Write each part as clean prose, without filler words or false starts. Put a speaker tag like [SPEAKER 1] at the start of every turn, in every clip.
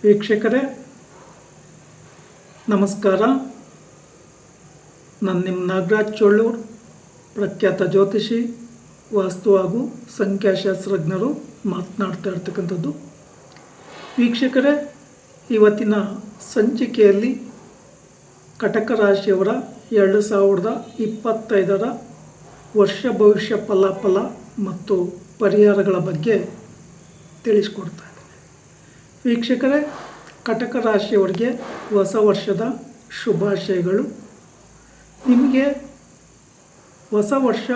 [SPEAKER 1] ವೀಕ್ಷಕರೇ ನಮಸ್ಕಾರ. ನಾನು ನಿಮ್ಮ ನಾಗರಾಜ್ ಚೋಳೂರು, ಪ್ರಖ್ಯಾತ ಜ್ಯೋತಿಷಿ, ವಾಸ್ತು ಹಾಗೂ ಸಂಖ್ಯಾಶಾಸ್ತ್ರಜ್ಞರು ಮಾತನಾಡ್ತಾ ಇರ್ತಕ್ಕಂಥದ್ದು. ವೀಕ್ಷಕರೇ, ಇವತ್ತಿನ ಸಂಚಿಕೆಯಲ್ಲಿ ಕಟಕ ರಾಶಿಯವರ 2025 ವರ್ಷ ಭವಿಷ್ಯ ಫಲಾಫಲ ಮತ್ತು ಪರಿಹಾರಗಳ ಬಗ್ಗೆ ತಿಳಿಸ್ಕೊಡ್ತಾ ಇದ್ದೇನೆ. ವೀಕ್ಷಕರೇ, ಕಟಕ ರಾಶಿಯವರಿಗೆ ಹೊಸ ವರ್ಷದ ಶುಭಾಶಯಗಳು. ನಿಮಗೆ ಹೊಸ ವರ್ಷ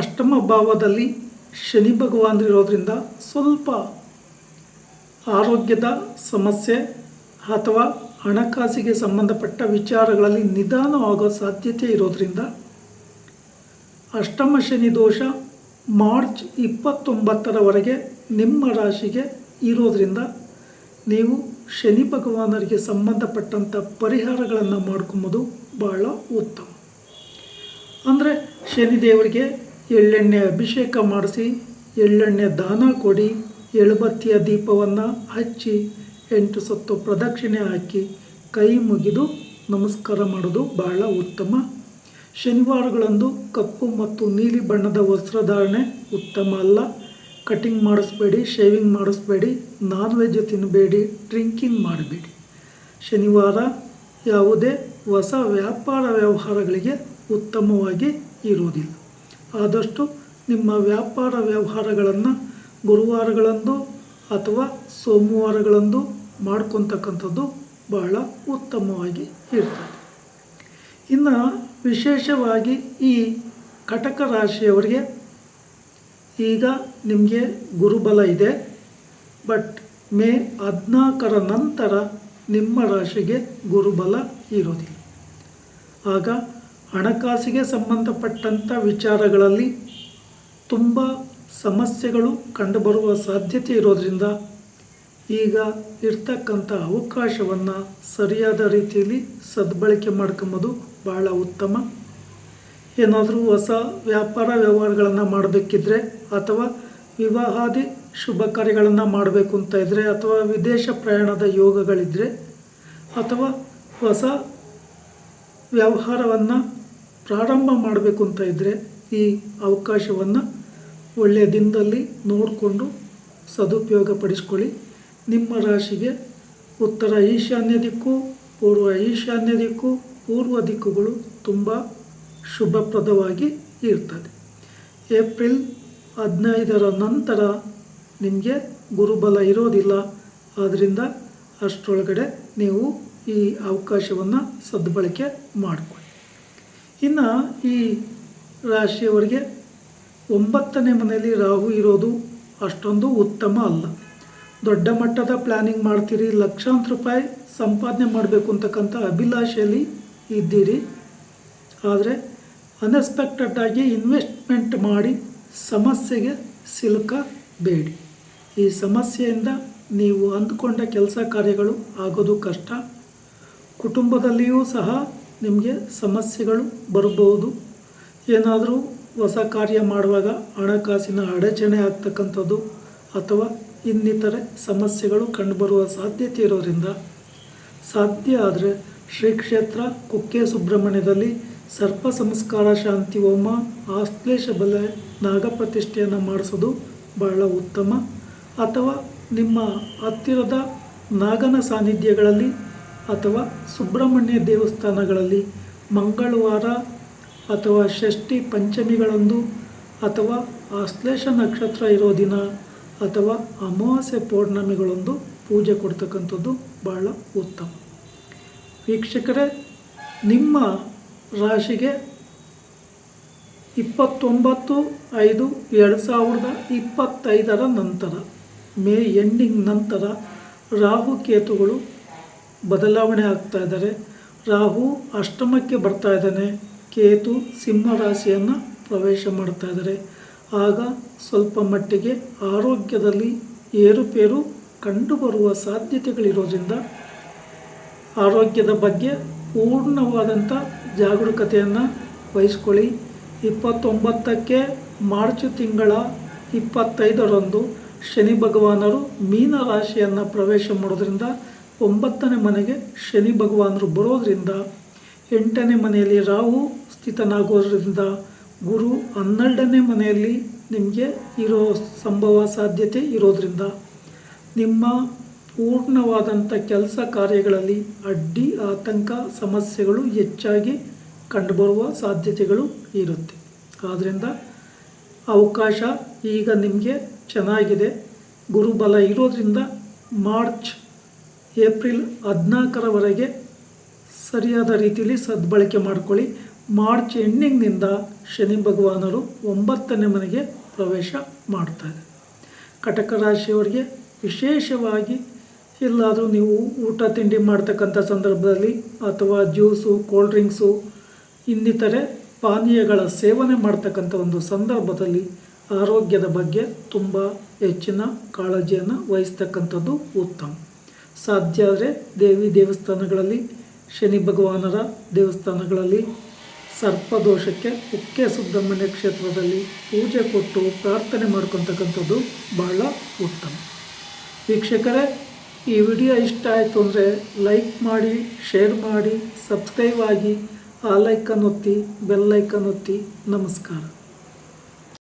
[SPEAKER 1] ಅಷ್ಟಮ ಭಾವದಲ್ಲಿ ಶನಿ ಭಗವಾನರಿರೋದ್ರಿಂದ ಸ್ವಲ್ಪ ಆರೋಗ್ಯದ ಸಮಸ್ಯೆ ಅಥವಾ ಹಣಕಾಸಿಗೆ ಸಂಬಂಧಪಟ್ಟ ವಿಚಾರಗಳಲ್ಲಿ ನಿಧಾನವಾಗೋ ಸಾಧ್ಯತೆ ಇರೋದರಿಂದ ಅಷ್ಟಮ ಶನಿ ದೋಷ ಮಾರ್ಚ್ 29ರವರೆಗೆ ನಿಮ್ಮ ರಾಶಿಗೆ ಇರೋದರಿಂದ ನೀವು ಶನಿ ಭಗವಾನರಿಗೆ ಸಂಬಂಧಪಟ್ಟಂಥ ಪರಿಹಾರಗಳನ್ನು ಮಾಡ್ಕೊಂಬೋದು ಬಹಳ ಉತ್ತಮ. ಅಂದರೆ ಶನಿದೇವರಿಗೆ ಎಳ್ಳೆಣ್ಣೆ ಅಭಿಷೇಕ ಮಾಡಿಸಿ, ಎಳ್ಳೆಣ್ಣೆ ದಾನ ಕೊಡಿ, ಎಳುಬತ್ತಿಯ ದೀಪವನ್ನು ಹಚ್ಚಿ 8 ಸುತ್ತು ಪ್ರದಕ್ಷಿಣೆ ಹಾಕಿ ಕೈ ಮುಗಿದು ನಮಸ್ಕಾರ ಮಾಡೋದು ಬಹಳ ಉತ್ತಮ. ಶನಿವಾರಗಳಂದು ಕಪ್ಪು ಮತ್ತು ನೀಲಿ ಬಣ್ಣದ ವಸ್ತ್ರಧಾರಣೆ ಉತ್ತಮ ಅಲ್ಲ. ಕಟಿಂಗ್ ಮಾಡಿಸ್ಬೇಡಿ, ಶೇವಿಂಗ್ ಮಾಡಿಸ್ಬೇಡಿ, ನಾನ್ ವೆಜ್ ತಿನ್ನಬೇಡಿ, ಡ್ರಿಂಕಿಂಗ್ ಮಾಡಬೇಡಿ. ಶನಿವಾರ ಯಾವುದೇ ಹೊಸ ವ್ಯಾಪಾರ ವ್ಯವಹಾರಗಳಿಗೆ ಉತ್ತಮವಾಗಿ ಇರೋದಿಲ್ಲ. ಆದಷ್ಟು ನಿಮ್ಮ ವ್ಯಾಪಾರ ವ್ಯವಹಾರಗಳನ್ನು ಗುರುವಾರಗಳಂದು ಅಥವಾ ಸೋಮವಾರಗಳಂದು ಮಾಡ್ಕೊತಕ್ಕಂಥದ್ದು ಬಹಳ ಉತ್ತಮವಾಗಿ ಇರ್ತದೆ. ಇನ್ನು ವಿಶೇಷವಾಗಿ ಈ ಕಟಕ ರಾಶಿಯವರಿಗೆ ಈಗ ನಿಮಗೆ ಗುರುಬಲ ಇದೆ. ಬಟ್ ಮೇ 14ರ ನಂತರ ನಿಮ್ಮ ರಾಶಿಗೆ ಗುರುಬಲ ಇರೋದಿಲ್ಲ. ಆಗ ಹಣಕಾಸಿಗೆ ಸಂಬಂಧಪಟ್ಟಂಥ ವಿಚಾರಗಳಲ್ಲಿ ತುಂಬ ಸಮಸ್ಯೆಗಳು ಕಂಡುಬರುವ ಸಾಧ್ಯತೆ ಇರೋದರಿಂದ ಈಗ ಇರ್ತಕ್ಕಂಥ ಅವಕಾಶವನ್ನು ಸರಿಯಾದ ರೀತಿಯಲ್ಲಿ ಸದ್ಬಳಕೆ ಮಾಡ್ಕೊಂಬೋದು ಬಹಳ ಉತ್ತಮ. ಏನಾದರೂ ಹೊಸ ವ್ಯಾಪಾರ ವ್ಯವಹಾರಗಳನ್ನು ಮಾಡಬೇಕಿದ್ರೆ ಅಥವಾ ವಿವಾಹಾದಿ ಶುಭ ಕಾರ್ಯಗಳನ್ನು ಮಾಡಬೇಕು ಅಂತ ಇದ್ದರೆ ಅಥವಾ ವಿದೇಶ ಪ್ರಯಾಣದ ಯೋಗಗಳಿದ್ದರೆ ಅಥವಾ ಹೊಸ ವ್ಯವಹಾರವನ್ನು ಪ್ರಾರಂಭ ಮಾಡಬೇಕು ಅಂತ ಇದ್ದರೆ ಈ ಅವಕಾಶವನ್ನು ಒಳ್ಳೆಯ ದಿನದಲ್ಲಿ ನೋಡಿಕೊಂಡು ಸದುಪಯೋಗ ಪಡಿಸ್ಕೊಳ್ಳಿ. ನಿಮ್ಮ ರಾಶಿಗೆ ಉತ್ತರ ಈಶಾನ್ಯ ದಿಕ್ಕು, ಪೂರ್ವ ಈಶಾನ್ಯ ದಿಕ್ಕು, ಪೂರ್ವ ದಿಕ್ಕುಗಳು ತುಂಬ ಶುಭಪ್ರದವಾಗಿ ಇರ್ತದೆ. ಏಪ್ರಿಲ್ 15ರ ನಂತರ ನಿಮಗೆ ಗುರುಬಲ ಇರೋದಿಲ್ಲ. ಆದ್ದರಿಂದ ಅಷ್ಟರೊಳಗಡೆ ನೀವು ಈ ಅವಕಾಶವನ್ನು ಸದ್ಬಳಕೆ ಮಾಡಿಕೊಳ್ಳಿ. ಇನ್ನು ಈ ರಾಶಿಯವರಿಗೆ 9ನೇ ಮನೆಯಲ್ಲಿ ರಾಹು ಇರೋದು ಅಷ್ಟೊಂದು ಉತ್ತಮ ಅಲ್ಲ. ದೊಡ್ಡ ಮಟ್ಟದ ಪ್ಲ್ಯಾನಿಂಗ್ ಮಾಡ್ತೀರಿ, ಲಕ್ಷಾಂತರ ರೂಪಾಯಿ ಸಂಪಾದನೆ ಮಾಡಬೇಕು ಅಂತಕ್ಕಂಥ ಅಭಿಲಾಷೆಯಲ್ಲಿ ಇದ್ದೀರಿ. ಆದರೆ ಅನ್ಎಕ್ಸ್ಪೆಕ್ಟೆಡ್ಡಾಗಿ ಇನ್ವೆಸ್ಟ್ಮೆಂಟ್ ಮಾಡಿ ಸಮಸ್ಯೆಗೆ ಸಿಲುಕಬೇಡಿ. ಈ ಸಮಸ್ಯೆಯಿಂದ ನೀವು ಅಂದುಕೊಂಡ ಕೆಲಸ ಕಾರ್ಯಗಳು ಆಗೋದು ಕಷ್ಟ. ಕುಟುಂಬದಲ್ಲಿಯೂ ಸಹ ನಿಮಗೆ ಸಮಸ್ಯೆಗಳು ಬರಬಹುದು. ಏನಾದರೂ ಹೊಸ ಕಾರ್ಯ ಮಾಡುವಾಗ ಹಣಕಾಸಿನ ಅಡಚಣೆ ಆಗ್ತಕ್ಕಂಥದ್ದು ಅಥವಾ ಇನ್ನಿತರೆ ಸಮಸ್ಯೆಗಳು ಕಂಡುಬರುವ ಸಾಧ್ಯತೆ ಇರೋದರಿಂದ ಸಾಧ್ಯ ಆದರೆ ಶ್ರೀ ಕ್ಷೇತ್ರ ಕುಕ್ಕೆ ಸುಬ್ರಹ್ಮಣ್ಯದಲ್ಲಿ ಸರ್ಪ ಸಂಸ್ಕಾರ ಶಾಂತಿ ಹೋಮ, ಆಶ್ಲೇಷ ಬಲೆ, ನಾಗಪ್ರತಿಷ್ಠೆಯನ್ನು ಮಾಡಿಸೋದು ಬಹಳ ಉತ್ತಮ. ಅಥವಾ ನಿಮ್ಮ ಹತ್ತಿರದ ನಾಗನ ಸಾನ್ನಿಧ್ಯಗಳಲ್ಲಿ ಅಥವಾ ಸುಬ್ರಹ್ಮಣ್ಯ ದೇವಸ್ಥಾನಗಳಲ್ಲಿ ಮಂಗಳವಾರ ಅಥವಾ ಷಷ್ಠಿ ಪಂಚಮಿಗಳಂದು ಅಥವಾ ಆಶ್ಲೇಷ ನಕ್ಷತ್ರ ಇರೋ ದಿನ ಅಥವಾ ಅಮಾವಾಸ್ಯೆ ಪೌರ್ಣಮಿಗಳಂದು ಪೂಜೆ ಕೊಡ್ತಕ್ಕಂಥದ್ದು ಬಹಳ ಉತ್ತಮ. ವೀಕ್ಷಕರೇ, ನಿಮ್ಮ ರಾಶಿಗೆ 29/5/2025ರ ನಂತರ ಮೇ ಎಂಡಿಂಗ್ ನಂತರ ರಾಹು ಕೇತುಗಳು ಬದಲಾವಣೆ ಆಗ್ತಾ ಇದ್ದಾರೆ. ರಾಹು ಅಷ್ಟಮಕ್ಕೆ ಬರ್ತಾ ಇದ್ದಾನೆ, ಕೇತು ಸಿಂಹ ರಾಶಿಯನ್ನು ಪ್ರವೇಶ ಮಾಡ್ತಾ ಇದ್ದಾರೆ. ಆಗ ಸ್ವಲ್ಪ ಮಟ್ಟಿಗೆ ಆರೋಗ್ಯದಲ್ಲಿ ಏರುಪೇರು ಕಂಡುಬರುವ ಸಾಧ್ಯತೆಗಳಿರೋದ್ರಿಂದ ಆರೋಗ್ಯದ ಬಗ್ಗೆ ಪೂರ್ಣವಾದಂಥ ಜಾಗರೂಕತೆಯನ್ನು ವಹಿಸ್ಕೊಳ್ಳಿ. 29ಕ್ಕೆ ಮಾರ್ಚ್ ತಿಂಗಳ 25ರಂದು ಶನಿ ಭಗವಾನರು ಮೀನ ರಾಶಿಯನ್ನು ಪ್ರವೇಶ ಮಾಡೋದ್ರಿಂದ 9ನೇ ಮನೆಗೆ ಶನಿ ಭಗವಾನರು ಬರೋದರಿಂದ 8ನೇ ಮನೆಯಲ್ಲಿ ರಾಹು ಸ್ಥಿತನಾಗೋದ್ರಿಂದ ಗುರು 12ನೇ ಮನೆಯಲ್ಲಿ ನಿಮಗೆ ಇರೋ ಸಂಭವ ಸಾಧ್ಯತೆ ಇರೋದರಿಂದ ನಿಮ್ಮ ಪೂರ್ಣವಾದಂಥ ಕೆಲಸ ಕಾರ್ಯಗಳಲ್ಲಿ ಅಡ್ಡಿ ಆತಂಕ ಸಮಸ್ಯೆಗಳು ಹೆಚ್ಚಾಗಿ ಕಂಡುಬರುವ ಸಾಧ್ಯತೆಗಳು ಇರುತ್ತೆ. ಆದ್ದರಿಂದ ಅವಕಾಶ ಈಗ ನಿಮಗೆ ಚೆನ್ನಾಗಿದೆ. ಗುರುಬಲ ಇರೋದ್ರಿಂದ ಏಪ್ರಿಲ್ 14ರವರೆಗೆ ಸರಿಯಾದ ರೀತಿಯಲ್ಲಿ ಸದ್ಬಳಕೆ ಮಾಡಿಕೊಳ್ಳಿ. ಮಾರ್ಚ್ ಎಂಡಿಂಗ್ನಿಂದ ಶನಿ ಭಗವಾನರು 9ನೇ ಮನೆಗೆ ಪ್ರವೇಶ ಮಾಡ್ತಾರೆ. ಕಟಕ ರಾಶಿಯವರಿಗೆ ವಿಶೇಷವಾಗಿ ಎಲ್ಲಾದರೂ ನೀವು ಊಟ ತಿಂಡಿ ಮಾಡ್ತಕ್ಕಂಥ ಸಂದರ್ಭದಲ್ಲಿ ಅಥವಾ ಜ್ಯೂಸು, ಕೋಲ್ಡ್ ಡ್ರಿಂಕ್ಸು, ಇನ್ನಿತರೆ ಪಾನೀಯಗಳ ಸೇವನೆ ಮಾಡ್ತಕ್ಕಂಥ ಒಂದು ಸಂದರ್ಭದಲ್ಲಿ ಆರೋಗ್ಯದ ಬಗ್ಗೆ ತುಂಬ ಹೆಚ್ಚಿನ ಕಾಳಜಿಯನ್ನು ವಹಿಸ್ತಕ್ಕಂಥದ್ದು ಉತ್ತಮ. ಸಾಧ್ಯ ಆದರೆ ದೇವಿ ದೇವಸ್ಥಾನಗಳಲ್ಲಿ, ಶನಿ ಭಗವಾನರ ದೇವಸ್ಥಾನಗಳಲ್ಲಿ ಸರ್ಪದೋಷಕ್ಕೆ ಕುಕ್ಕೆ ಸುಬ್ರಹ್ಮಣ್ಯ ಕ್ಷೇತ್ರದಲ್ಲಿ ಪೂಜೆ ಕೊಟ್ಟು ಪ್ರಾರ್ಥನೆ ಮಾಡ್ಕೊತಕ್ಕಂಥದ್ದು ಬಹಳ ಉತ್ತಮ. ವೀಕ್ಷಕರೇ, ಈ ವಿಡಿಯೋ ಇಷ್ಟ ಆಯಿತು ಅಂದರೆ ಲೈಕ್ ಮಾಡಿ, ಶೇರ್ ಮಾಡಿ, ಸಬ್ಸ್ಕ್ರೈಬ್ ಆಗಿ, ಆ ಲೈಕನ್ನು ಒತ್ತಿ, ಬೆಲ್ ಐಕನ್ ಒತ್ತಿ. ನಮಸ್ಕಾರ.